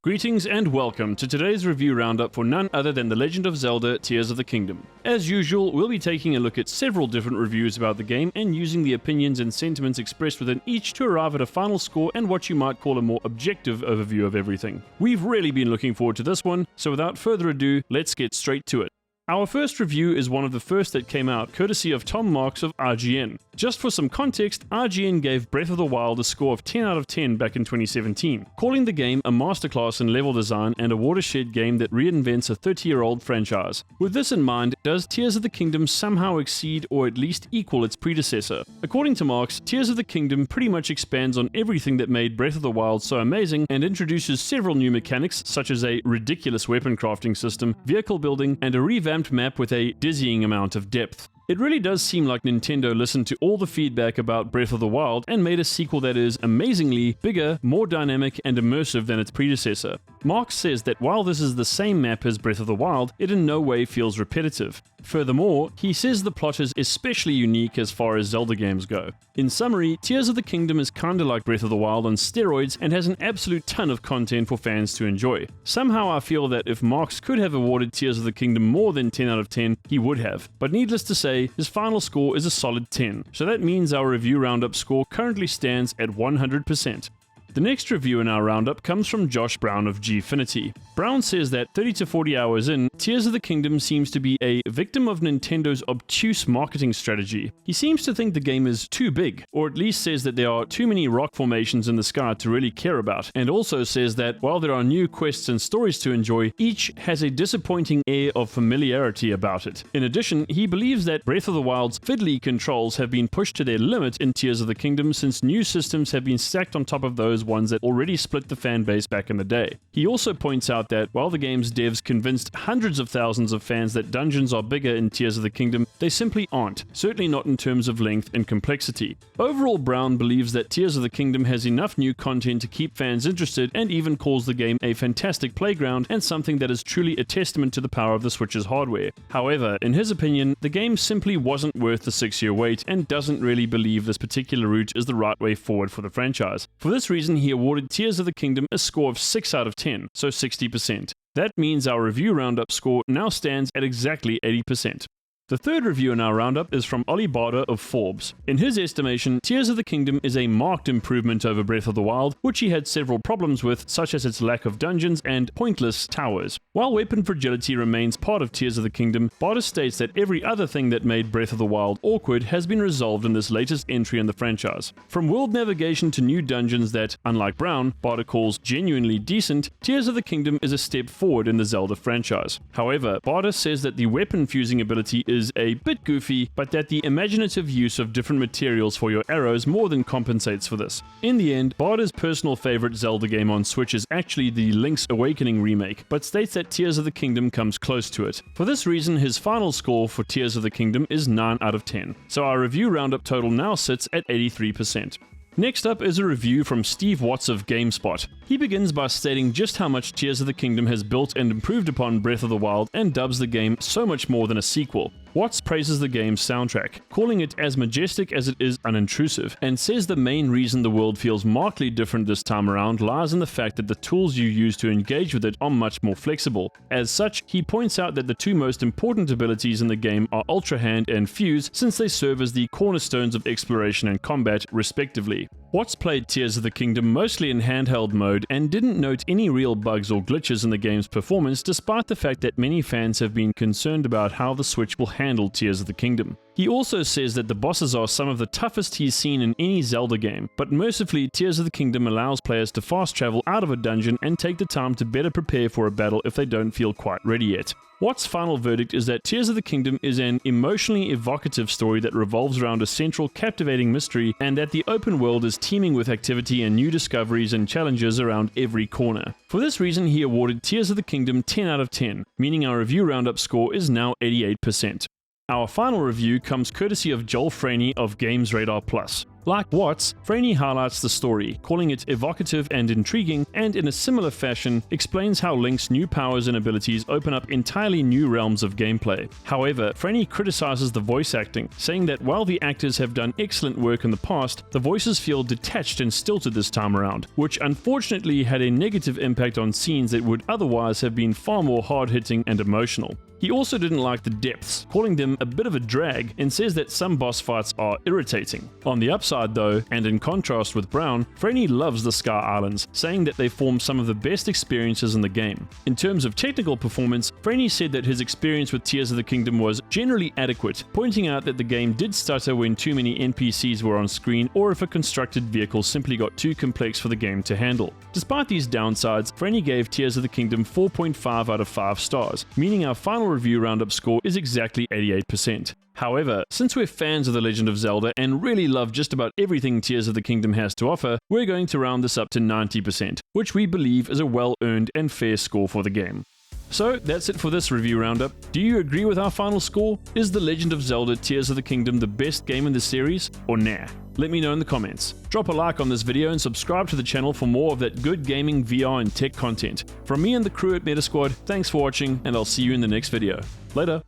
Greetings and welcome to today's review roundup for none other than The Legend of Zelda Tears of the Kingdom. As usual, we'll be taking a look at several different reviews about the game and using the opinions and sentiments expressed within each to arrive at a final score and what you might call a more objective overview of everything. We've really been looking forward to this one, so without further ado, let's get straight to it. Our first review is one of the first that came out, courtesy of Tom Marks of IGN. Just for some context, IGN gave Breath of the Wild a score of 10 out of 10 back in 2017, calling the game a masterclass in level design and a watershed game that reinvents a 30-year-old franchise. With this in mind, does Tears of the Kingdom somehow exceed or at least equal its predecessor? According to Marks, Tears of the Kingdom pretty much expands on everything that made Breath of the Wild so amazing and introduces several new mechanics such as a ridiculous weapon crafting system, vehicle building, and a revamped map with a dizzying amount of depth. It really does seem like Nintendo listened to all the feedback about Breath of the Wild and made a sequel that is amazingly bigger, more dynamic, and immersive than its predecessor. Marks says that while this is the same map as Breath of the Wild, it in no way feels repetitive. Furthermore, he says the plot is especially unique as far as Zelda games go. In summary, Tears of the Kingdom is kinda like Breath of the Wild on steroids and has an absolute ton of content for fans to enjoy. Somehow I feel that if Marks could have awarded Tears of the Kingdom more than 10 out of 10, he would have. But needless to say, his final score is a solid 10, so that means our review roundup score currently stands at 100%. The next review in our roundup comes from Josh Brown of GFINITY. Brown says that 30 to 40 hours in, Tears of the Kingdom seems to be a victim of Nintendo's obtuse marketing strategy. He seems to think the game is too big, or at least says that there are too many rock formations in the sky to really care about, and also says that while there are new quests and stories to enjoy, each has a disappointing air of familiarity about it. In addition, he believes that Breath of the Wild's fiddly controls have been pushed to their limit in Tears of the Kingdom since new systems have been stacked on top of those ones that already split the fan base back in the day. He also points out that while the game's devs convinced hundreds of thousands of fans that dungeons are bigger in Tears of the Kingdom, they simply aren't, certainly not in terms of length and complexity. Overall, Brown believes that Tears of the Kingdom has enough new content to keep fans interested and even calls the game a fantastic playground and something that is truly a testament to the power of the Switch's hardware. However, in his opinion, the game simply wasn't worth the 6-year wait and doesn't really believe this particular route is the right way forward for the franchise. For this reason, he awarded Tears of the Kingdom a score of 6 out of 10, so 60%. That means our review roundup score now stands at exactly 80%. The third review in our roundup is from Ollie Barder of Forbes. In his estimation, Tears of the Kingdom is a marked improvement over Breath of the Wild, which he had several problems with, such as its lack of dungeons and pointless towers. While weapon fragility remains part of Tears of the Kingdom, Barder states that every other thing that made Breath of the Wild awkward has been resolved in this latest entry in the franchise. From world navigation to new dungeons that, unlike Brown, Barder calls genuinely decent, Tears of the Kingdom is a step forward in the Zelda franchise. However, Barder says that the weapon fusing ability is a bit goofy, but that the imaginative use of different materials for your arrows more than compensates for this. In the end, Barder's personal favorite Zelda game on Switch is actually the Link's Awakening remake, but states that Tears of the Kingdom comes close to it. For this reason, his final score for Tears of the Kingdom is 9 out of 10. So our review roundup total now sits at 83%. Next up is a review from Steve Watts of GameSpot. He begins by stating just how much Tears of the Kingdom has built and improved upon Breath of the Wild and dubs the game so much more than a sequel. Watts praises the game's soundtrack, calling it as majestic as it is unintrusive, and says the main reason the world feels markedly different this time around lies in the fact that the tools you use to engage with it are much more flexible. As such, he points out that the two most important abilities in the game are Ultra Hand and Fuse, since they serve as the cornerstones of exploration and combat, respectively. Watts played Tears of the Kingdom mostly in handheld mode and didn't note any real bugs or glitches in the game's performance, despite the fact that many fans have been concerned about how the Switch will handle Tears of the Kingdom. He also says that the bosses are some of the toughest he's seen in any Zelda game, but mercifully Tears of the Kingdom allows players to fast travel out of a dungeon and take the time to better prepare for a battle if they don't feel quite ready yet. Watt's final verdict is that Tears of the Kingdom is an emotionally evocative story that revolves around a central captivating mystery, and that the open world is teeming with activity and new discoveries and challenges around every corner. For this reason, he awarded Tears of the Kingdom 10 out of 10, meaning our review roundup score is now 88%. Our final review comes courtesy of Joel Franey of Games Radar Plus. Like Watts, Franey highlights the story, calling it evocative and intriguing, and in a similar fashion explains how Link's new powers and abilities open up entirely new realms of gameplay. However, Franey criticizes the voice acting, saying that while the actors have done excellent work in the past, the voices feel detached and stilted this time around, which unfortunately had a negative impact on scenes that would otherwise have been far more hard-hitting and emotional. He also didn't like the depths, calling them a bit of a drag, and says that some boss fights are irritating. On the upside though, and in contrast with Brown, Franey loves the Sky Islands, saying that they form some of the best experiences in the game. In terms of technical performance, Franey said that his experience with Tears of the Kingdom was generally adequate, pointing out that the game did stutter when too many NPCs were on screen or if a constructed vehicle simply got too complex for the game to handle. Despite these downsides, Franey gave Tears of the Kingdom 4.5 out of 5 stars, meaning our final review roundup score is exactly 88%. However, since we're fans of The Legend of Zelda and really love just about everything Tears of the Kingdom has to offer, we're going to round this up to 90%, which we believe is a well-earned and fair score for the game. So that's it for this review roundup. Do you agree with our final score? Is The Legend of Zelda Tears of the Kingdom the best game in the series, or nah? Let me know in the comments. Drop a like on this video and subscribe to the channel for more of that good gaming, VR and tech content. From me and the crew at Metasquad, thanks for watching and I'll see you in the next video. Later!